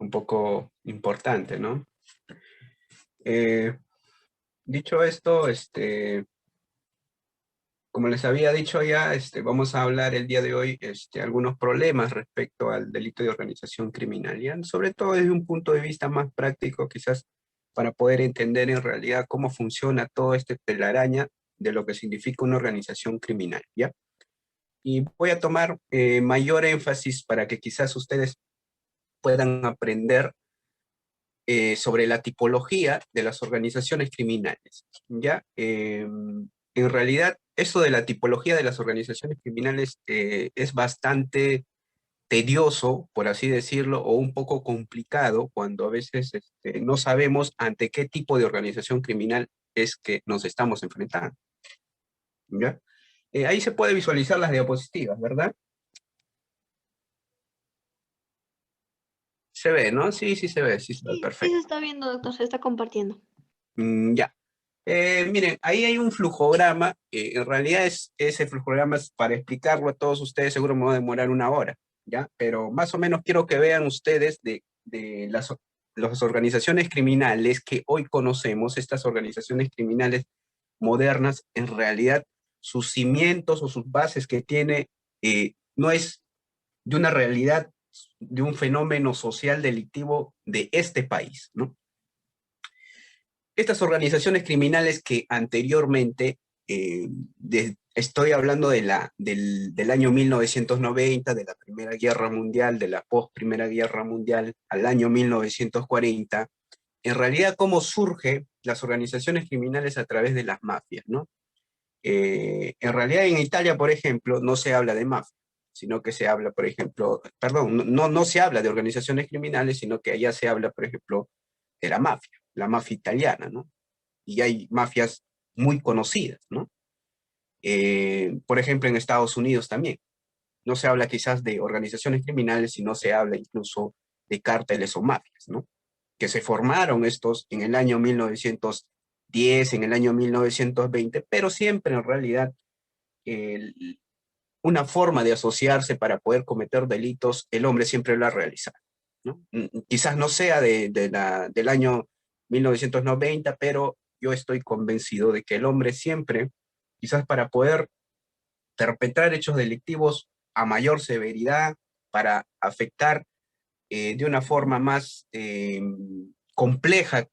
un poco importante, ¿no? Eh, Dicho esto, como les había dicho ya, vamos a hablar el día de hoy algunos problemas respecto al delito de organización criminal, ¿ya? Sobre todo desde un punto de vista más práctico, quizás para poder entender en realidad cómo funciona todo este telaraña de lo que significa una organización criminal, ¿ya? Y voy a tomar mayor énfasis para que quizás ustedes puedan aprender sobre la tipología de las organizaciones criminales, ¿ya? En realidad, eso de la tipología de las organizaciones criminales es bastante tedioso, por así decirlo, o un poco complicado cuando a veces no sabemos ante qué tipo de organización criminal es que nos estamos enfrentando, ¿ya? Ahí se puede visualizar las diapositivas, ¿verdad? Se ve, ¿no? Sí se ve, Sí, sí se perfecto. está viendo, doctor, se está compartiendo. Ya. Miren, ahí hay un flujograma. En realidad ese flujograma es para explicarlo a todos ustedes, seguro me va a demorar una hora, ¿ya? Pero más o menos quiero que vean ustedes de las organizaciones criminales que hoy conocemos, estas organizaciones criminales modernas, en realidad sus cimientos o sus bases que tiene no es de una realidad, de un fenómeno social delictivo de este país, ¿no? Estas organizaciones criminales que anteriormente, estoy hablando del año 1990, de la Primera Guerra Mundial, de la post-Primera Guerra Mundial al año 1940, en realidad cómo surgen las organizaciones criminales a través de las mafias, ¿no? En realidad en Italia, por ejemplo, no se habla de mafia, sino que se habla, por ejemplo, perdón, no se habla de organizaciones criminales, sino que allá se habla, por ejemplo, de la mafia italiana, ¿no? Y hay mafias muy conocidas, ¿no? Por ejemplo, en Estados Unidos también. No se habla quizás de organizaciones criminales, sino se habla incluso de cárteles o mafias, ¿no? Que se formaron estos en el año 1910, en el año 1920, pero siempre en realidad el, una forma de asociarse para poder cometer delitos, el hombre siempre lo ha realizado, ¿no? Quizás no sea del año 1990, pero yo estoy convencido de que el hombre siempre, quizás para poder perpetrar hechos delictivos a mayor severidad, para afectar de una forma más compleja,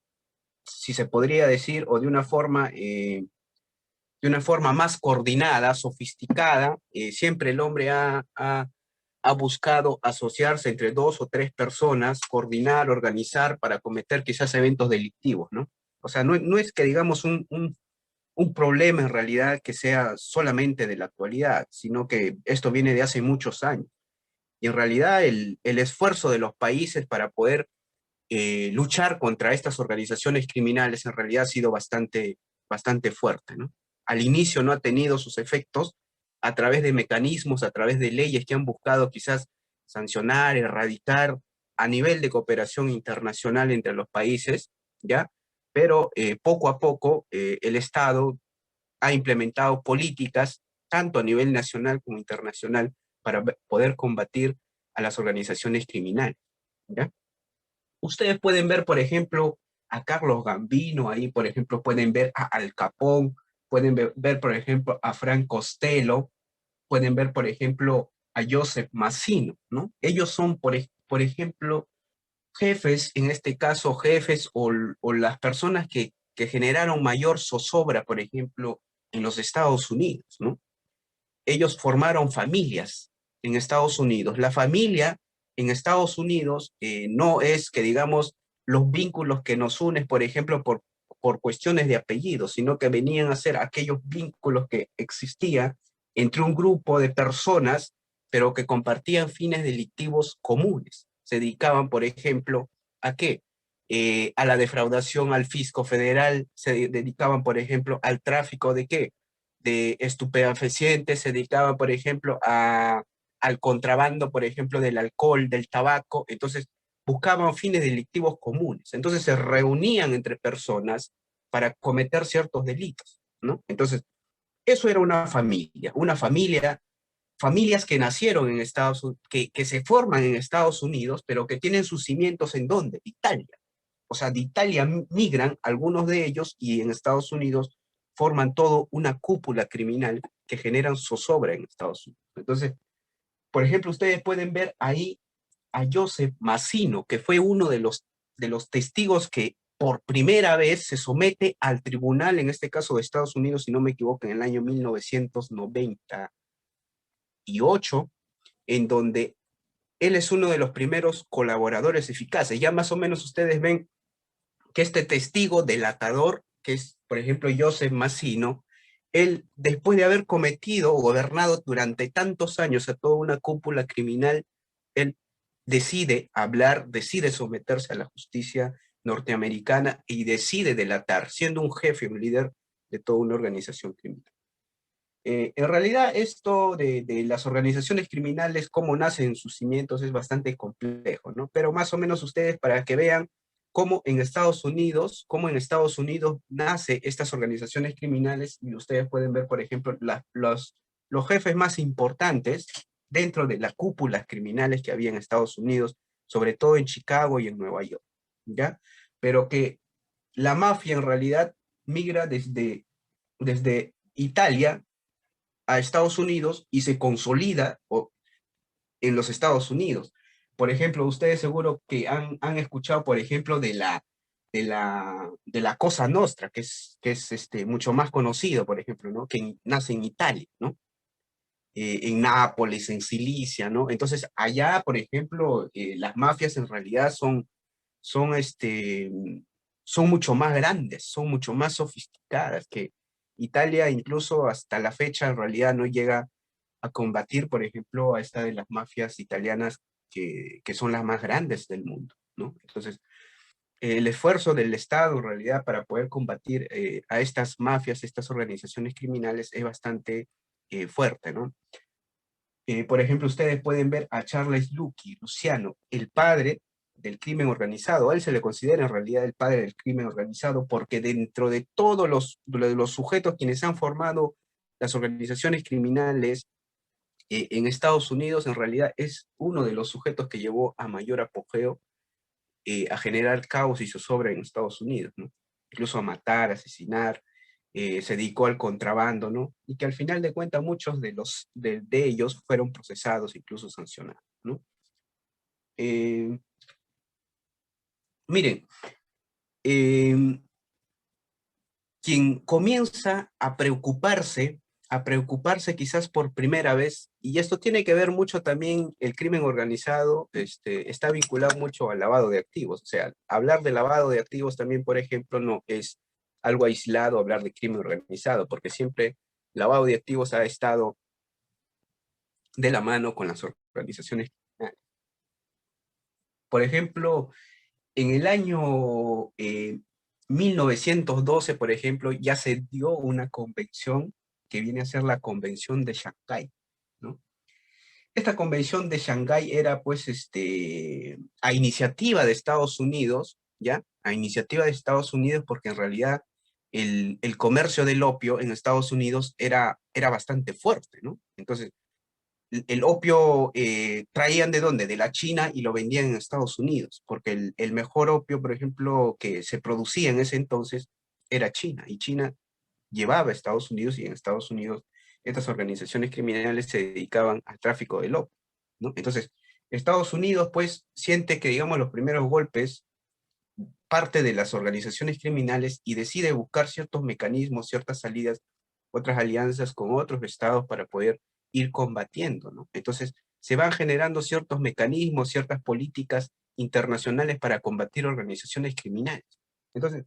si se podría decir, o de una forma más coordinada, sofisticada, siempre el hombre ha buscado asociarse entre dos o tres personas, coordinar, organizar para cometer quizás eventos delictivos, ¿no? O sea, no es que digamos un problema en realidad que sea solamente de la actualidad, sino que esto viene de hace muchos años. Y en realidad el esfuerzo de los países para poder luchar contra estas organizaciones criminales en realidad ha sido bastante fuerte, ¿no? Al inicio no ha tenido sus efectos a través de mecanismos, a través de leyes que han buscado quizás sancionar, erradicar a nivel de cooperación internacional entre los países, ¿ya? Pero poco a poco el Estado ha implementado políticas, tanto a nivel nacional como internacional, para poder combatir a las organizaciones criminales, ¿ya? Ustedes pueden ver, por ejemplo, a Carlos Gambino, ahí, por ejemplo, pueden ver a Al Capone, pueden ver, por ejemplo, a Frank Costello, pueden ver, por ejemplo, a Joseph Massino, ¿no? Ellos son, por ejemplo, jefes, en este caso, jefes o las personas que generaron mayor zozobra, por ejemplo, en los Estados Unidos, ¿no? Ellos formaron familias en Estados Unidos. La familia en Estados Unidos no es que, digamos, los vínculos que nos unen, por ejemplo, por cuestiones de apellido, sino que venían a ser aquellos vínculos que existían entre un grupo de personas, pero que compartían fines delictivos comunes. Se dedicaban, por ejemplo, ¿a qué? A la defraudación al fisco federal, se dedicaban, por ejemplo, al tráfico de qué? De estupefacientes, se dedicaban, por ejemplo, al contrabando, por ejemplo, del alcohol, del tabaco. Entonces, buscaban fines delictivos comunes. Entonces, se reunían entre personas para cometer ciertos delitos, ¿no? Entonces, eso era una familia familias que nacieron en Estados Unidos, que se forman en Estados Unidos, pero que tienen sus cimientos ¿en dónde? Italia. O sea, de Italia migran algunos de ellos y en Estados Unidos forman todo una cúpula criminal que generan zozobra en Estados Unidos. Entonces, por ejemplo, ustedes pueden ver ahí a Joseph Mazzino, que fue uno de los testigos que por primera vez se somete al tribunal, en este caso de Estados Unidos, si no me equivoco, en el año 1998, en donde él es uno de los primeros colaboradores eficaces. Ya más o menos ustedes ven que este testigo delatador, que es, por ejemplo, Joseph Mazzino, él, después de haber cometido o gobernado durante tantos años a toda una cúpula criminal, él decide hablar, decide someterse a la justicia norteamericana y decide delatar, siendo un jefe, un líder de toda una organización criminal. En realidad, esto de las organizaciones criminales, cómo nacen sus cimientos, es bastante complejo, ¿no? Pero más o menos ustedes, para que vean cómo en Estados Unidos nace estas organizaciones criminales, y ustedes pueden ver, por ejemplo, los jefes más importantes dentro de las cúpulas criminales que había en Estados Unidos, sobre todo en Chicago y en Nueva York, ¿ya? Pero que la mafia en realidad migra desde Italia a Estados Unidos y se consolida en los Estados Unidos. Por ejemplo, ustedes seguro que han escuchado, por ejemplo, de la Cosa Nostra, que es mucho más conocido, por ejemplo, ¿no? Que nace en Italia, ¿no? En Nápoles, en Sicilia, ¿no? Entonces, allá, por ejemplo, las mafias en realidad son, este, son mucho más grandes, son mucho más sofisticadas que Italia, incluso hasta la fecha en realidad no llega a combatir, por ejemplo, a esta de las mafias italianas que son las más grandes del mundo, ¿no? Entonces, el esfuerzo del Estado en realidad para poder combatir a estas mafias, estas organizaciones criminales es bastante fuerte, ¿no? Por ejemplo, ustedes pueden ver a Charles Luciano, el padre del crimen organizado. A él se le considera en realidad el padre del crimen organizado porque dentro de todos los sujetos quienes han formado las organizaciones criminales en Estados Unidos, en realidad es uno de los sujetos que llevó a mayor apogeo a generar caos y zozobra en Estados Unidos, ¿no? Incluso a matar, asesinar, se dedicó al contrabando, ¿no? Y que al final de cuentas muchos de ellos fueron procesados, incluso sancionados, ¿no? Eh, miren, eh, quien comienza a preocuparse quizás por primera vez, y esto tiene que ver mucho también, el crimen organizado está vinculado mucho al lavado de activos, o sea, hablar de lavado de activos también, por ejemplo, no es algo aislado hablar de crimen organizado, porque siempre lavado de activos ha estado de la mano con las organizaciones criminales. Por ejemplo, en el año 1912, por ejemplo, ya se dio una convención que viene a ser la Convención de Shanghái, ¿no? Esta Convención de Shanghái era, pues, a iniciativa de Estados Unidos, ¿ya? A iniciativa de Estados Unidos porque en realidad el comercio del opio en Estados Unidos era bastante fuerte, ¿no? Entonces, el opio traían de dónde, de la China y lo vendían en Estados Unidos, porque el mejor opio, por ejemplo, que se producía en ese entonces era China, y China llevaba a Estados Unidos y en Estados Unidos estas organizaciones criminales se dedicaban al tráfico del opio, ¿no? Entonces, Estados Unidos pues siente que, digamos, los primeros golpes parte de las organizaciones criminales y decide buscar ciertos mecanismos, ciertas salidas, otras alianzas con otros estados para poder ir combatiendo, ¿no? Entonces, se van generando ciertos mecanismos, ciertas políticas internacionales para combatir organizaciones criminales. Entonces,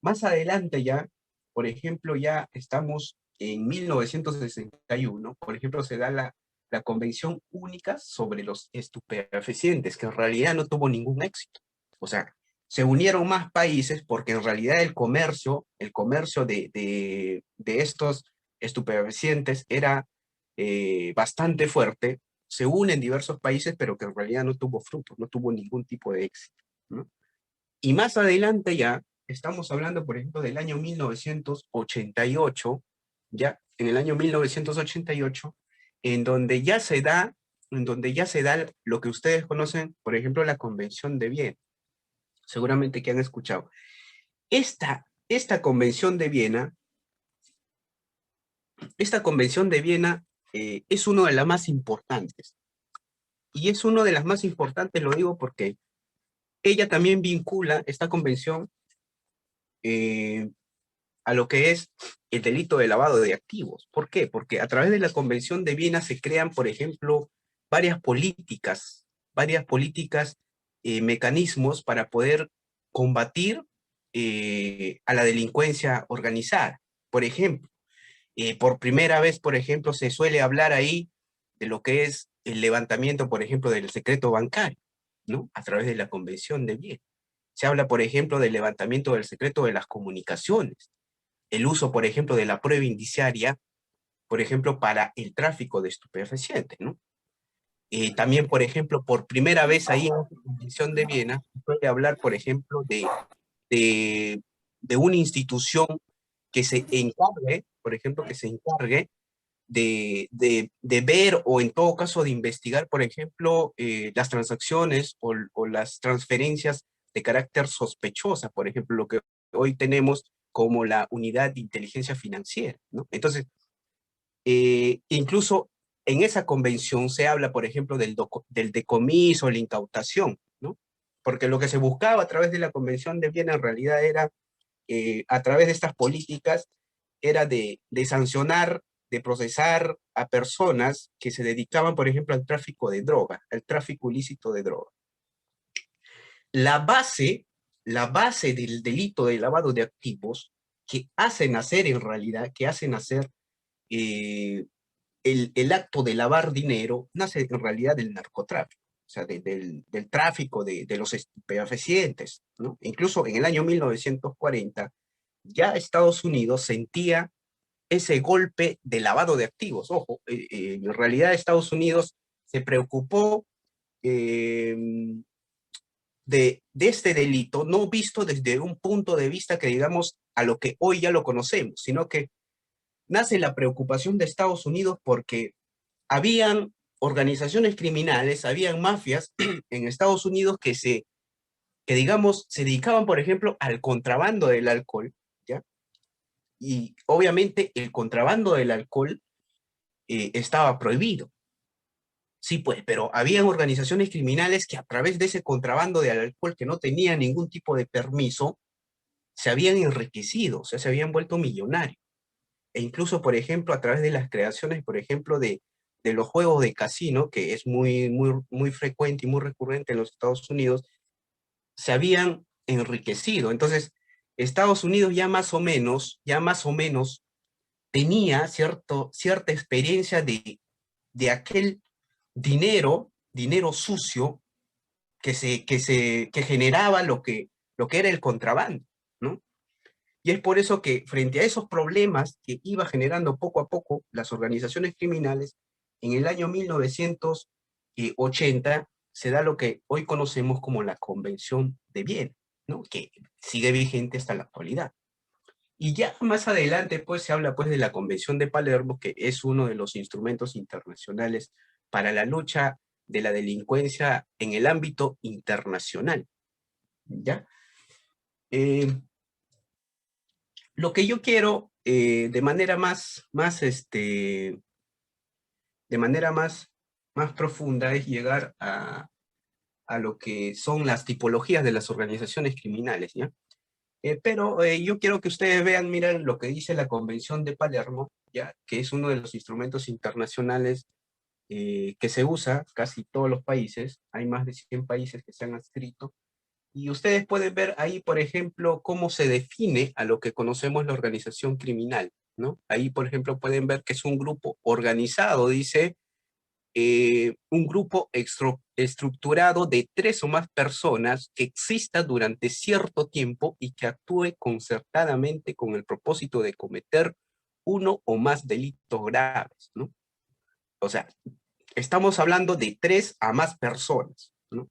más adelante ya, por ejemplo, ya estamos en 1961, por ejemplo, se da la Convención Única sobre los Estupefacientes, que en realidad no tuvo ningún éxito. O sea, se unieron más países porque en realidad el comercio de estos estupefacientes era bastante fuerte, se unen diversos países, pero que en realidad no tuvo frutos, no tuvo ningún tipo de éxito, ¿no? Y más adelante ya, estamos hablando, por ejemplo, del año 1988, ya, en el año 1988, en donde ya se da lo que ustedes conocen, por ejemplo, la Convención de Viena. Seguramente que han escuchado. Esta Convención de Viena, es una de las más importantes. Y es una de las más importantes, lo digo porque ella también vincula esta convención a lo que es el delito de lavado de activos. ¿Por qué? Porque a través de la Convención de Viena se crean, por ejemplo, varias políticas, mecanismos para poder combatir a la delincuencia organizada. Por ejemplo, por primera vez, por ejemplo, se suele hablar ahí de lo que es el levantamiento, por ejemplo, del secreto bancario, ¿no? A través de la Convención de Viena. Se habla, por ejemplo, del levantamiento del secreto de las comunicaciones, el uso, por ejemplo, de la prueba indiciaria, por ejemplo, para el tráfico de estupefacientes, ¿no? También, por ejemplo, por primera vez ahí en la Convención de Viena, se puede hablar, por ejemplo, de, de una institución que se encargue, por ejemplo, que se encargue de ver o en todo caso de investigar, por ejemplo, las transacciones o las transferencias de carácter sospechosa, por ejemplo, lo que hoy tenemos como la unidad de inteligencia financiera, ¿no? Entonces, incluso en esa convención se habla, por ejemplo, del decomiso, la incautación, ¿no? Porque lo que se buscaba a través de la Convención de Viena en realidad era, a través de estas políticas, era de sancionar, de procesar a personas que se dedicaban, por ejemplo, al tráfico de droga, al tráfico ilícito de droga. La base, la base del delito de lavado de activos que hacen hacer en realidad, que hacen hacer el acto de lavar dinero, nace en realidad del narcotráfico, o sea, del tráfico de los estupefacientes, ¿no? Incluso en el año 1940, ya Estados Unidos sentía ese golpe de lavado de activos. Ojo, en realidad Estados Unidos se preocupó eh, de este delito, no visto desde un punto de vista que digamos a lo que hoy ya lo conocemos, sino que nace la preocupación de Estados Unidos porque habían organizaciones criminales, habían mafias en Estados Unidos que digamos, se dedicaban, por ejemplo, al contrabando del alcohol, ¿ya? Y obviamente el contrabando del alcohol estaba prohibido. Sí, pues, pero habían organizaciones criminales que a través de ese contrabando de alcohol que no tenía ningún tipo de permiso, se habían enriquecido, o sea, se habían vuelto millonarios. E incluso, por ejemplo, a través de las creaciones, por ejemplo, de los juegos de casino, que es muy frecuente y muy recurrente en los Estados Unidos, se habían enriquecido. Entonces, Estados Unidos ya más o menos tenía cierta experiencia de aquel dinero sucio que generaba lo que era el contrabando, ¿no? Y es por eso que frente a esos problemas que iba generando poco a poco las organizaciones criminales, en el año 1980 se da lo que hoy conocemos como la Convención de Viena, ¿no? Que sigue vigente hasta la actualidad. Y ya más adelante, pues, se habla, pues, de la Convención de Palermo, que es uno de los instrumentos internacionales para la lucha de la delincuencia en el ámbito internacional, ¿ya? Eh, lo que yo quiero, de manera de manera más profunda, es llegar a lo que son las tipologías de las organizaciones criminales, ¿ya? Pero yo quiero que ustedes vean, miren lo que dice la Convención de Palermo, ¿ya? Que es uno de los instrumentos internacionales que se usa casi todos los países. Hay más de 100 países que se han adscrito. Y ustedes pueden ver ahí, por ejemplo, cómo se define a lo que conocemos la organización criminal, ¿no? Ahí, por ejemplo, pueden ver que es un grupo organizado, dice, un grupo estructurado de 3 o más personas que exista durante cierto tiempo y que actúe concertadamente con el propósito de cometer uno o más delitos graves, ¿no? O sea, estamos hablando de 3 a más personas, ¿no?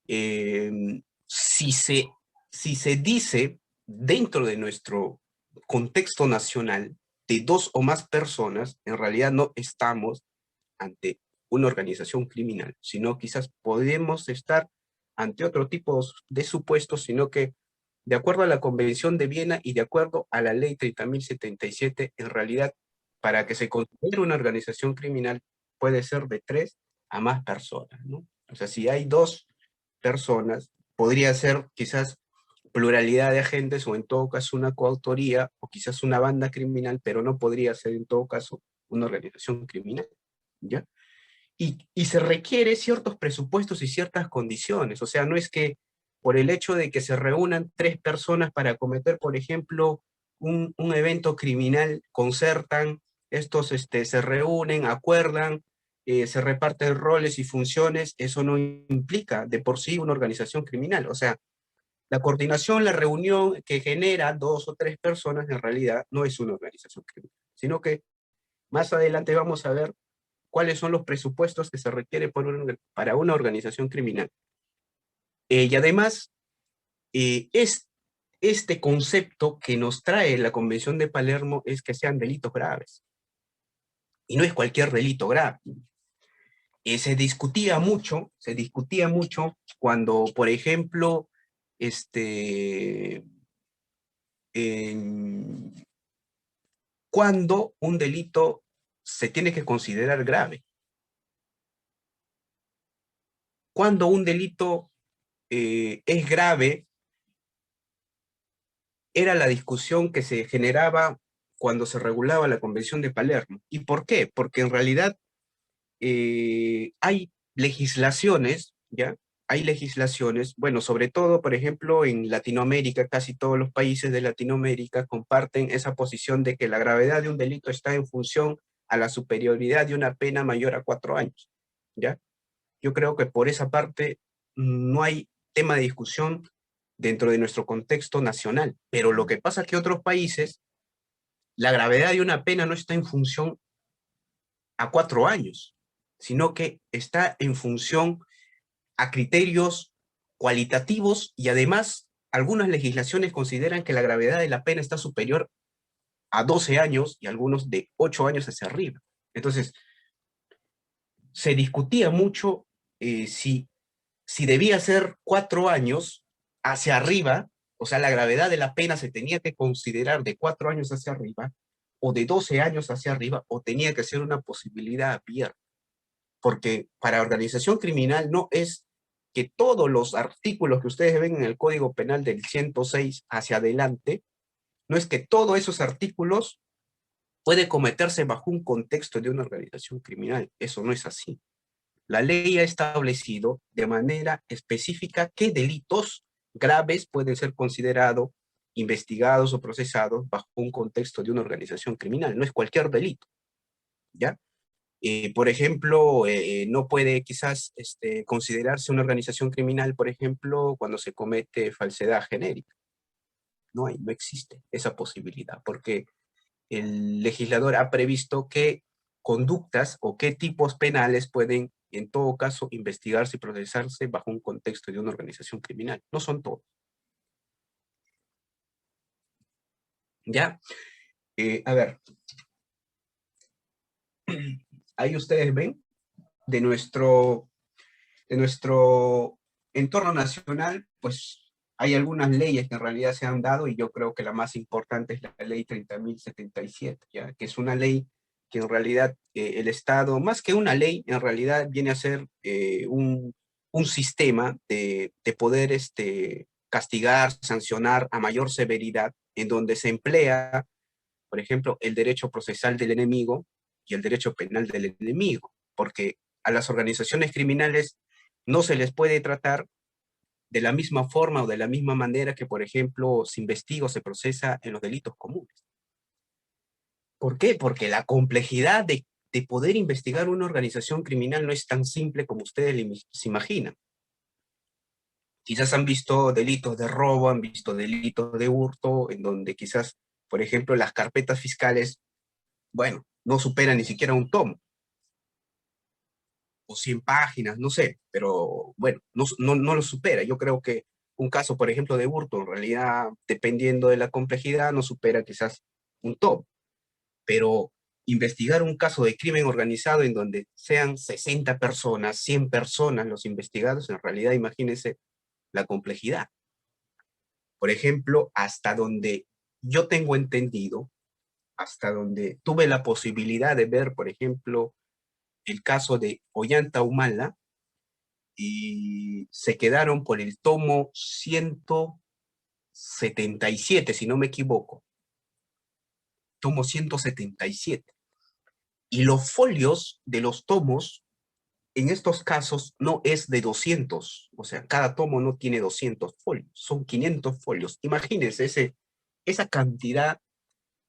Eh, si se, si se dice dentro de nuestro contexto nacional de 2 o más personas, en realidad no estamos ante una organización criminal, sino quizás podemos estar ante otro tipo de supuestos, sino que de acuerdo a la Convención de Viena y de acuerdo a la Ley 30.077, en realidad, para que se considere una organización criminal, puede ser de 3 a más personas, ¿no? O sea, si hay 2 personas, podría ser quizás pluralidad de agentes o en todo caso una coautoría o quizás una banda criminal, pero no podría ser en todo caso una organización criminal, ¿ya? Y se requiere ciertos presupuestos y ciertas condiciones, o sea, no es que por el hecho de que se reúnan 3 personas para cometer, por ejemplo, un evento criminal, concertan, estos se reúnen, acuerdan, se reparten roles y funciones, eso no implica de por sí una organización criminal, o sea, la coordinación, la reunión que genera 2 o 3 personas en realidad no es una organización criminal, sino que más adelante vamos a ver cuáles son los presupuestos que se requiere para una organización criminal. Y además, este concepto que nos trae la Convención de Palermo es que sean delitos graves. Y no es cualquier delito grave. Se discutía mucho cuando, por ejemplo, cuando un delito se tiene que considerar grave. Cuando un delito es grave, era la discusión que se generaba cuando se regulaba la Convención de Palermo. ¿Y por qué? Porque en realidad hay legislaciones, ¿ya? Hay legislaciones, bueno, sobre todo, por ejemplo, en Latinoamérica, casi todos los países de Latinoamérica comparten esa posición de que la gravedad de un delito está en función a la superioridad de una pena mayor a 4 años, ¿ya? Yo creo que por esa parte no hay tema de discusión dentro de nuestro contexto nacional, pero lo que pasa es que otros países, la gravedad de una pena no está en función a 4 años, sino que está en función a criterios cualitativos y además algunas legislaciones consideran que la gravedad de la pena está superior a 12 años y algunos de 8 años hacia arriba. Entonces, se discutía mucho si debía ser 4 años hacia arriba, o sea, la gravedad de la pena se tenía que considerar de 4 años hacia arriba, o de 12 años hacia arriba, o tenía que ser una posibilidad abierta. Porque para organización criminal no es que todos los artículos que ustedes ven en el Código Penal del 106 hacia adelante, no es que todos esos artículos puede cometerse bajo un contexto de una organización criminal. Eso no es así. La ley ha establecido de manera específica qué delitos graves pueden ser considerados, investigados o procesados bajo un contexto de una organización criminal. No es cualquier delito, ¿ya? Por ejemplo, no puede quizás considerarse una organización criminal, por ejemplo, cuando se comete falsedad genérica. No existe esa posibilidad, porque el legislador ha previsto qué conductas o qué tipos penales pueden, en todo caso, investigarse y procesarse bajo un contexto de una organización criminal. No son todos. ¿Ya? A ver, ahí ustedes ven de nuestro entorno nacional, pues hay algunas leyes que en realidad se han dado y yo creo que la más importante es la ley 30.077, ¿ya? Que es una ley que en realidad el Estado, más que una ley, en realidad viene a ser un sistema de poder castigar, sancionar a mayor severidad, en donde se emplea, por ejemplo, el derecho procesal del enemigo y el derecho penal del enemigo, porque a las organizaciones criminales no se les puede tratar de la misma forma o de la misma manera que, por ejemplo, se investiga o se procesa en los delitos comunes. ¿Por qué? Porque la complejidad de poder investigar una organización criminal no es tan simple como ustedes se imaginan. Quizás han visto delitos de robo, han visto delitos de hurto, en donde quizás, por ejemplo, las carpetas fiscales, bueno, no superan ni siquiera un tomo, o 100 páginas, no sé, pero bueno, no lo supera. Yo creo que un caso, por ejemplo, de hurto, en realidad, dependiendo de la complejidad, no supera quizás un tomo. Pero investigar un caso de crimen organizado en donde sean 60 personas, 100 personas los investigados, en realidad imagínense la complejidad. Por ejemplo, hasta donde yo tengo entendido, hasta donde tuve la posibilidad de ver, por ejemplo, el caso de Ollanta Humala, y se quedaron por el tomo 177, si no me equivoco. Tomo 177. Y los folios de los tomos, en estos casos, no es de 200. O sea, cada tomo no tiene 200 folios, son 500 folios. Imagínense esa cantidad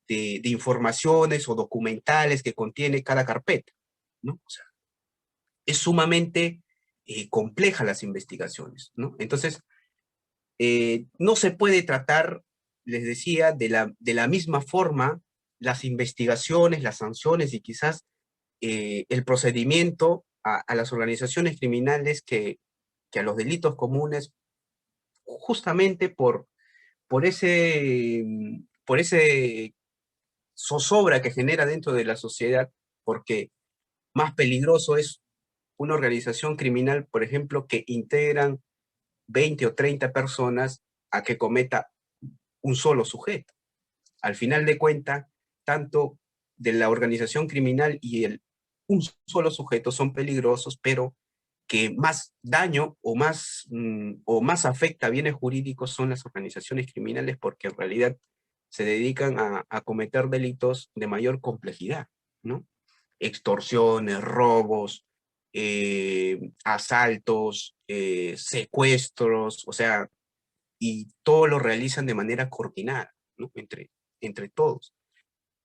de informaciones o documentales que contiene cada carpeta, ¿no? O sea, es sumamente compleja las investigaciones, ¿no? Entonces, no se puede tratar, les decía, de la misma forma las investigaciones, las sanciones y quizás el procedimiento a las organizaciones criminales que a los delitos comunes, justamente por ese zozobra que genera dentro de la sociedad, porque más peligroso es una organización criminal, por ejemplo, que integran 20 o 30 personas a que cometa un solo sujeto. Al final de cuentas, tanto de la organización criminal y un solo sujeto son peligrosos, pero que más daño o más afecta a bienes jurídicos son las organizaciones criminales, porque en realidad se dedican a cometer delitos de mayor complejidad, ¿no? Extorsiones, robos, asaltos, secuestros, o sea, y todo lo realizan de manera coordinada, ¿no? Entre todos.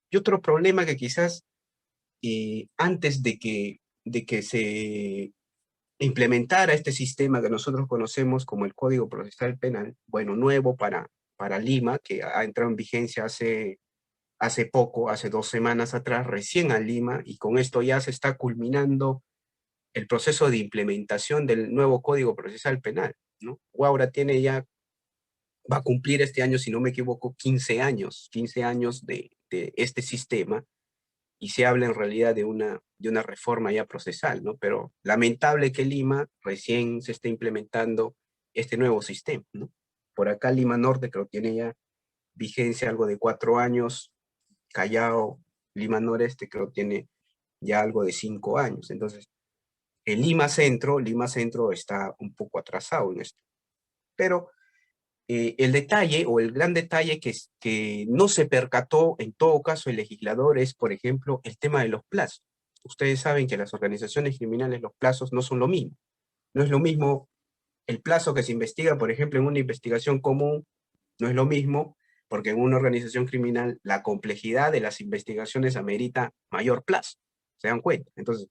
Y otro problema que quizás antes de que se implementara este sistema que nosotros conocemos como el Código Procesal Penal, bueno, nuevo para Lima, que ha entrado en vigencia hace poco, hace 2 semanas atrás, recién a Lima, y con esto ya se está culminando el proceso de implementación del nuevo Código Procesal Penal, ¿no? Guaura tiene ya, va a cumplir este año, si no me equivoco, 15 años de este sistema, y se habla en realidad de una reforma ya procesal, ¿no? Pero lamentable que Lima recién se esté implementando este nuevo sistema, ¿no? Por acá Lima Norte creo que tiene ya vigencia algo de 4 años, Callao, Lima Noreste creo que tiene ya algo de 5 años. Entonces, el Lima Centro está un poco atrasado en esto. Pero el detalle o el gran detalle que no se percató en todo caso el legislador es, por ejemplo, el tema de los plazos. Ustedes saben que las organizaciones criminales los plazos no son lo mismo. No es lo mismo el plazo que se investiga, por ejemplo, en una investigación común, no es lo mismo porque en una organización criminal la complejidad de las investigaciones amerita mayor plazo. ¿Se dan cuenta? Entonces,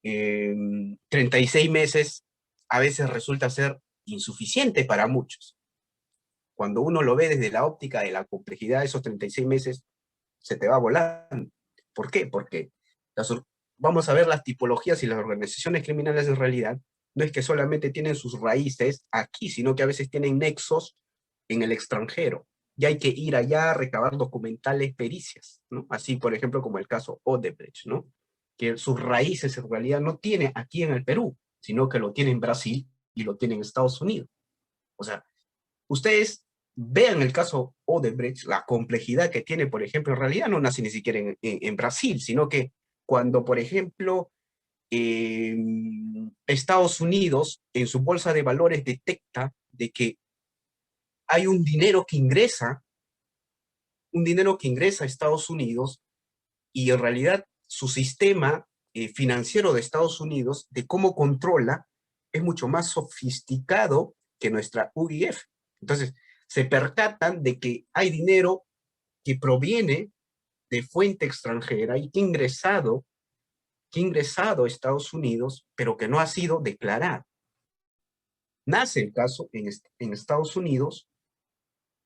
36 meses a veces resulta ser insuficiente para muchos. Cuando uno lo ve desde la óptica de la complejidad, esos 36 meses se te va volando. ¿Por qué? Porque vamos a ver las tipologías y las organizaciones criminales en realidad no es que solamente tienen sus raíces aquí, sino que a veces tienen nexos en el extranjero. Y hay que ir allá a recabar documentales, pericias, ¿no? Así, por ejemplo, como el caso Odebrecht, ¿no? Que sus raíces en realidad no tiene aquí en el Perú, sino que lo tiene en Brasil y lo tiene en Estados Unidos. O sea, ustedes vean el caso Odebrecht, la complejidad que tiene, por ejemplo, en realidad no nace ni siquiera en Brasil, sino que cuando, por ejemplo, Estados Unidos en su bolsa de valores detecta de que hay un dinero que ingresa a Estados Unidos y en realidad su sistema financiero de Estados Unidos, de cómo controla, es mucho más sofisticado que nuestra UIF. Entonces, se percatan de que hay dinero que proviene de fuente extranjera y que ha ingresado a Estados Unidos, pero que no ha sido declarado. Nace el caso en Estados Unidos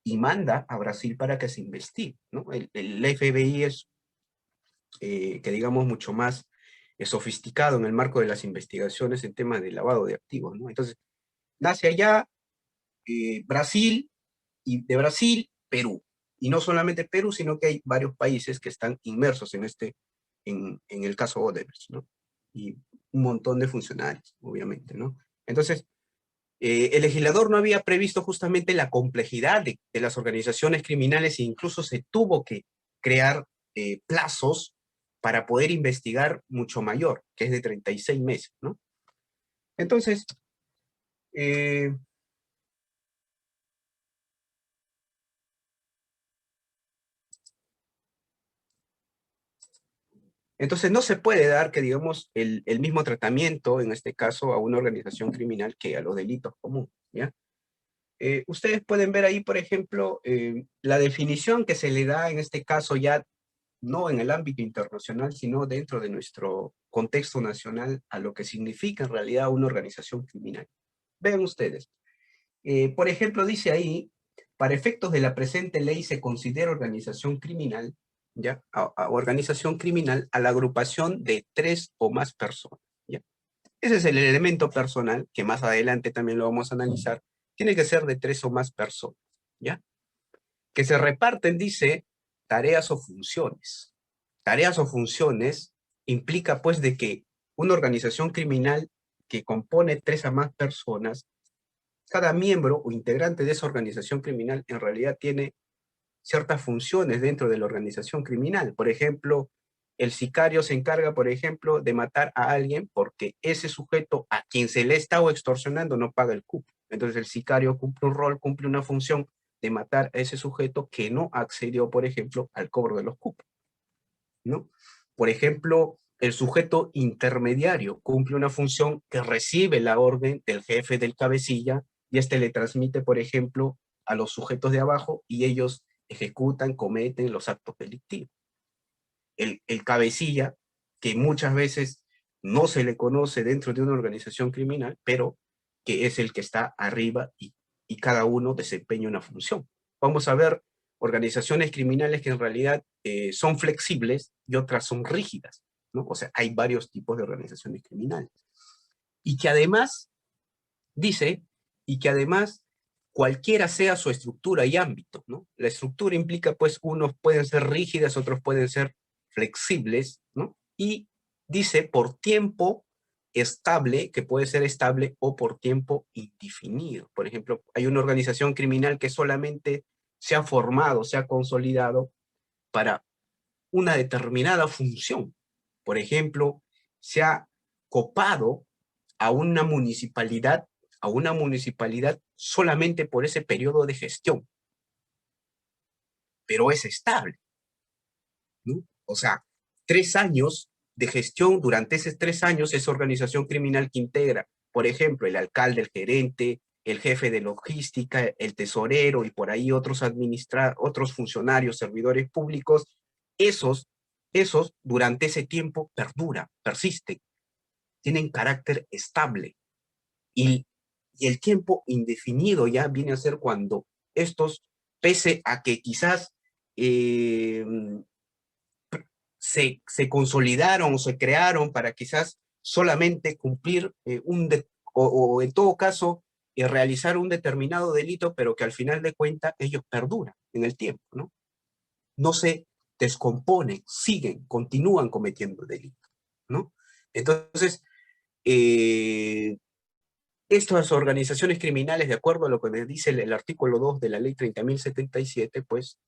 y manda a Brasil para que se investigue, ¿no? El FBI es, que digamos, mucho más sofisticado en el marco de las investigaciones en temas de lavado de activos, ¿no? Entonces, nace allá Brasil, y de Brasil, Perú. Y no solamente Perú, sino que hay varios países que están inmersos en el caso Odebrecht, ¿no? Y un montón de funcionarios, obviamente, ¿no? Entonces, el legislador no había previsto justamente la complejidad de las organizaciones criminales e incluso se tuvo que crear plazos para poder investigar mucho mayor, que es de 36 meses, ¿no? Entonces, eh, entonces no se puede dar que, digamos, el mismo tratamiento, en este caso, a una organización criminal que a los delitos comunes, ¿ya? Ustedes pueden ver ahí, por ejemplo, la definición que se le da en este caso ya no en el ámbito internacional, sino dentro de nuestro contexto nacional a lo que significa en realidad una organización criminal. Vean ustedes, por ejemplo, dice ahí, para efectos de la presente ley se considera organización criminal, ¿ya? A organización criminal a la agrupación de 3 o más personas, ¿ya? Ese es el elemento personal, que más adelante también lo vamos a analizar, tiene que ser de 3 o más personas, ¿ya? Que se reparten, dice, tareas o funciones. Tareas o funciones implica pues de que una organización criminal que compone 3 a más personas, cada miembro o integrante de esa organización criminal en realidad tiene ciertas funciones dentro de la organización criminal. Por ejemplo, el sicario se encarga, por ejemplo, de matar a alguien porque ese sujeto a quien se le ha estado extorsionando no paga el cupo. Entonces el sicario cumple un rol, cumple una función de matar a ese sujeto que no accedió, por ejemplo, al cobro de los cupos, ¿no? Por ejemplo, el sujeto intermediario cumple una función que recibe la orden del jefe del cabecilla y este le transmite, por ejemplo, a los sujetos de abajo y ellos ejecutan, cometen los actos delictivos. El cabecilla, que muchas veces no se le conoce dentro de una organización criminal, pero que es el que está arriba y cada uno desempeña una función. Vamos a ver organizaciones criminales que en realidad son flexibles y otras son rígidas, ¿no? O sea, hay varios tipos de organizaciones criminales. Y que además, dice, y que además cualquiera sea su estructura y ámbito, ¿no? La estructura implica, pues, unos pueden ser rígidas, otros pueden ser flexibles, ¿no? Y dice por tiempo estable, que puede ser estable o por tiempo indefinido. Por ejemplo, hay una organización criminal que solamente se ha formado, se ha consolidado para una determinada función. Por ejemplo, se ha copado a una municipalidad solamente por ese periodo de gestión, pero es estable, ¿no? O sea, 3 años de gestión, durante esos 3 años, esa organización criminal que integra, por ejemplo, el alcalde, el gerente, el jefe de logística, el tesorero y por ahí otros funcionarios, servidores públicos, esos, esos durante ese tiempo perduran, persisten, tienen carácter estable. Y, y el tiempo indefinido ya viene a ser cuando estos, pese a que quizás eh, se consolidaron o se crearon para quizás solamente cumplir o en todo caso realizar un determinado delito, pero que al final de cuentas ellos perduran en el tiempo, ¿no? No se descomponen, siguen, continúan cometiendo delitos, ¿no? Entonces, eh, estas organizaciones criminales, de acuerdo a lo que dice el artículo 2 de la ley 30.077, pues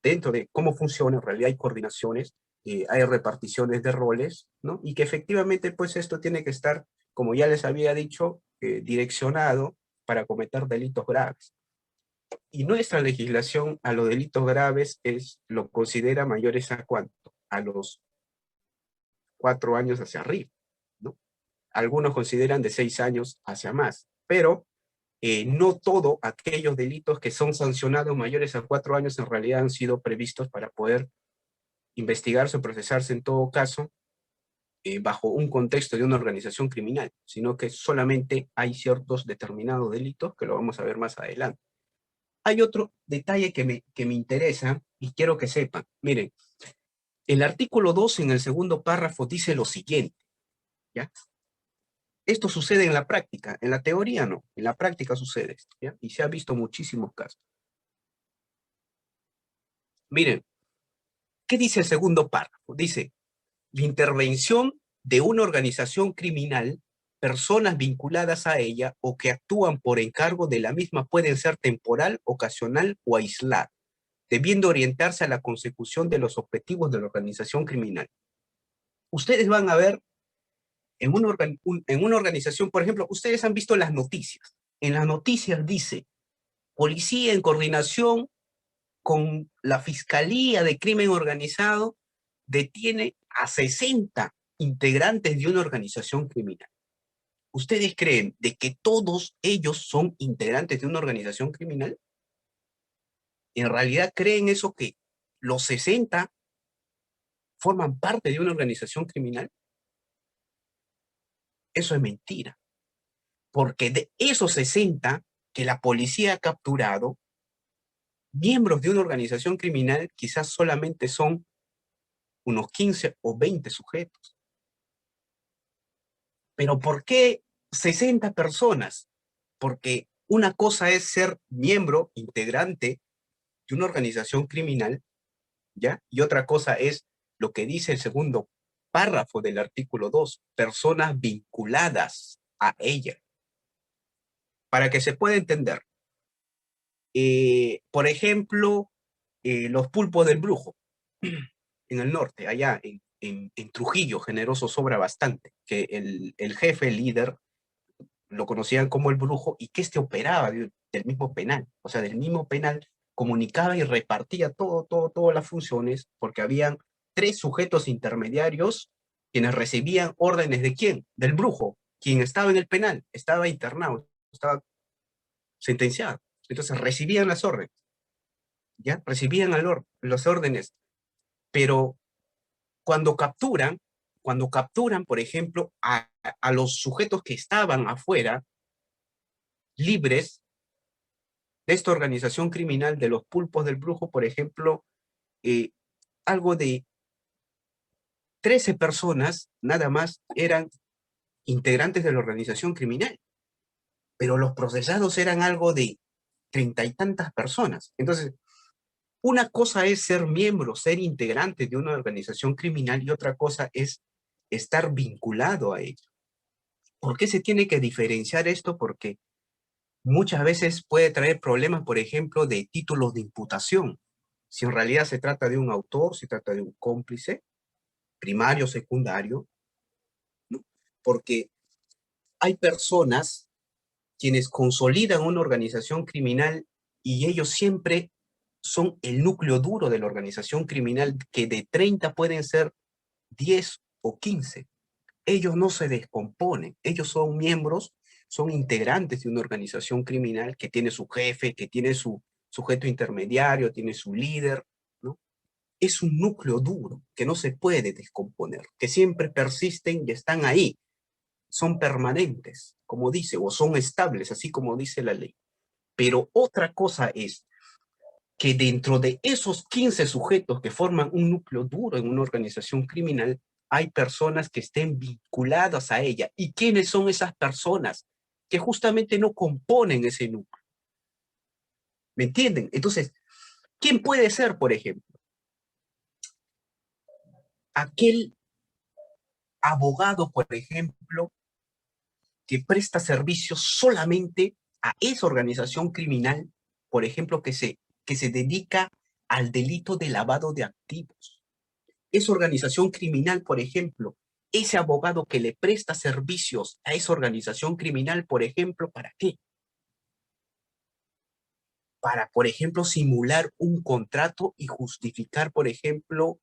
dentro de cómo funciona, en realidad hay coordinaciones, hay reparticiones de roles, ¿no? Y que efectivamente, pues esto tiene que estar, como ya les había dicho, direccionado para cometer delitos graves. Y nuestra legislación a los delitos graves lo considera mayores a ¿cuánto? A los 4 años hacia arriba, ¿no? Algunos consideran de 6 años hacia más, pero no todos aquellos delitos que son sancionados mayores a 4 años en realidad han sido previstos para poder investigarse o procesarse en todo caso bajo un contexto de una organización criminal, sino que solamente hay ciertos determinados delitos que lo vamos a ver más adelante. Hay otro detalle que me interesa y quiero que sepan. Miren, el artículo 2 en el segundo párrafo dice lo siguiente, ¿ya? Esto sucede en la práctica, en la teoría no, en la práctica sucede esto, ¿ya? Y se ha visto muchísimos casos. Miren, ¿qué dice el segundo párrafo? Dice, la intervención de una organización criminal, personas vinculadas a ella o que actúan por encargo de la misma pueden ser temporal, ocasional o aislada, debiendo orientarse a la consecución de los objetivos de la organización criminal. Ustedes van a ver en una organización, por ejemplo, ustedes han visto las noticias. En las noticias dice, policía en coordinación con la Fiscalía de Crimen Organizado detiene a 60 integrantes de una organización criminal. ¿Ustedes creen de que todos ellos son integrantes de una organización criminal? ¿En realidad creen eso que los 60 forman parte de una organización criminal? Eso es mentira. Porque de esos 60 que la policía ha capturado, miembros de una organización criminal quizás solamente son unos 15 o 20 sujetos. Pero ¿por qué 60 personas? Porque una cosa es ser miembro, integrante de una organización criminal, ¿ya? Y otra cosa es lo que dice el segundo párrafo del artículo 2, personas vinculadas a ella. Para que se pueda entender, por ejemplo, los pulpos del Brujo, en el norte, allá en Trujillo, Generoso sobra bastante, que el jefe, el líder, lo conocían como el Brujo, y que operaba del mismo penal, o sea, del mismo penal, comunicaba y repartía todas las funciones, porque habían 3 sujetos intermediarios quienes recibían órdenes ¿de quién? Del Brujo, quien estaba en el penal, estaba internado, estaba sentenciado. Entonces recibían las órdenes, ¿ya? Recibían las órdenes, pero cuando capturan, por ejemplo, a los sujetos que estaban afuera, libres de esta organización criminal de los pulpos del Brujo, por ejemplo, eh, algo de 13 personas nada más eran integrantes de la organización criminal, pero los procesados eran algo de 30 y tantas personas. Entonces, una cosa es ser miembro, ser integrante de una organización criminal, y otra cosa es estar vinculado a ella. ¿Por qué se tiene que diferenciar esto? Porque muchas veces puede traer problemas, por ejemplo, de títulos de imputación. Si en realidad se trata de un autor, se trata de un cómplice, primario, secundario, ¿no? Porque hay personas quienes consolidan una organización criminal y ellos siempre son el núcleo duro de la organización criminal, que de 30 pueden ser 10 o 15. Ellos no se descomponen, ellos son miembros, son integrantes de una organización criminal que tiene su jefe, que tiene su sujeto intermediario, tiene su líder, ¿no? Es un núcleo duro que no se puede descomponer, que siempre persisten y están ahí, son permanentes, como dice, o son estables, así como dice la ley. Pero otra cosa es que dentro de esos 15 sujetos que forman un núcleo duro en una organización criminal, hay personas que estén vinculadas a ella. ¿Y quiénes son esas personas? Que justamente no componen ese núcleo. ¿Me entienden? Entonces, ¿quién puede ser, por ejemplo? Aquel abogado, por ejemplo, que presta servicios solamente a esa organización criminal, por ejemplo, que se dedica al delito de lavado de activos. Esa organización criminal, por ejemplo, ese abogado que le presta servicios a esa organización criminal, por ejemplo, ¿para qué? Para, por ejemplo, simular un contrato y justificar, por ejemplo,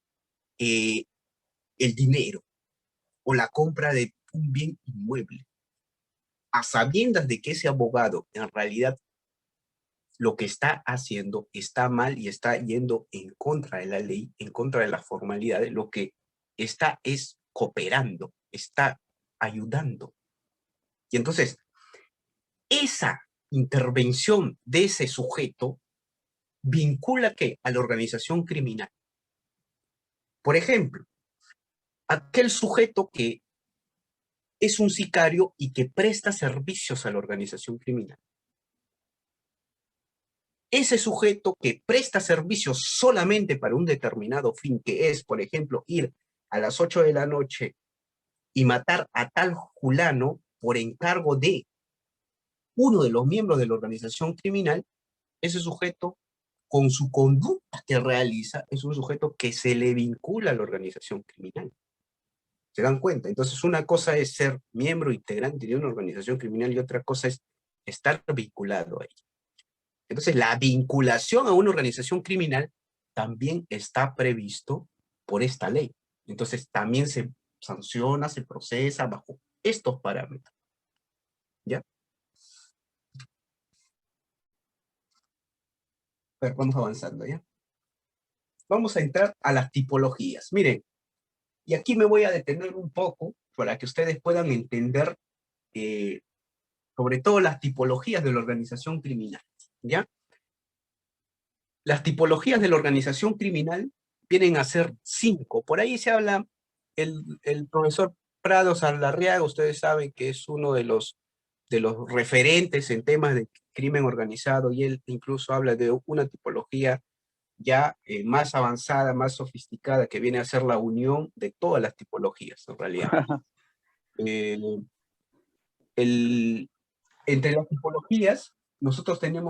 eh, el dinero o la compra de un bien inmueble, a sabiendas de que ese abogado en realidad lo que está haciendo está mal y está yendo en contra de la ley, en contra de las formalidades. Lo que está es cooperando, está ayudando. Y entonces, esa intervención de ese sujeto vincula ¿qué? A la organización criminal. Por ejemplo, aquel sujeto que es un sicario y que presta servicios a la organización criminal. ese sujeto que presta servicios solamente para un determinado fin, que es, por ejemplo, ir a las 8 de la noche y matar a tal fulano por encargo de uno de los miembros de la organización criminal, ese sujeto, con su conducta que realiza, es un sujeto que se le vincula a la organización criminal. ¿Se dan cuenta? Entonces, una cosa es ser miembro integrante de una organización criminal y otra cosa es estar vinculado a ella. Entonces, la vinculación a una organización criminal también está previsto por esta ley. Entonces, también se sanciona, se procesa bajo estos parámetros. ¿Ya? A ver, vamos avanzando, ¿ya? Vamos a entrar a las tipologías. Miren, y aquí me voy a detener un poco para que ustedes puedan entender sobre todo las tipologías de la organización criminal, ¿ya? Las tipologías de la organización criminal vienen a ser 5. Por ahí se habla, el profesor Prado Saldarriaga, ustedes saben que es uno de los referentes en temas de crimen organizado, y él incluso habla de una tipología ya más avanzada, más sofisticada, que viene a ser la unión de todas las tipologías, en realidad. Eh, entre las tipologías, nosotros tenemos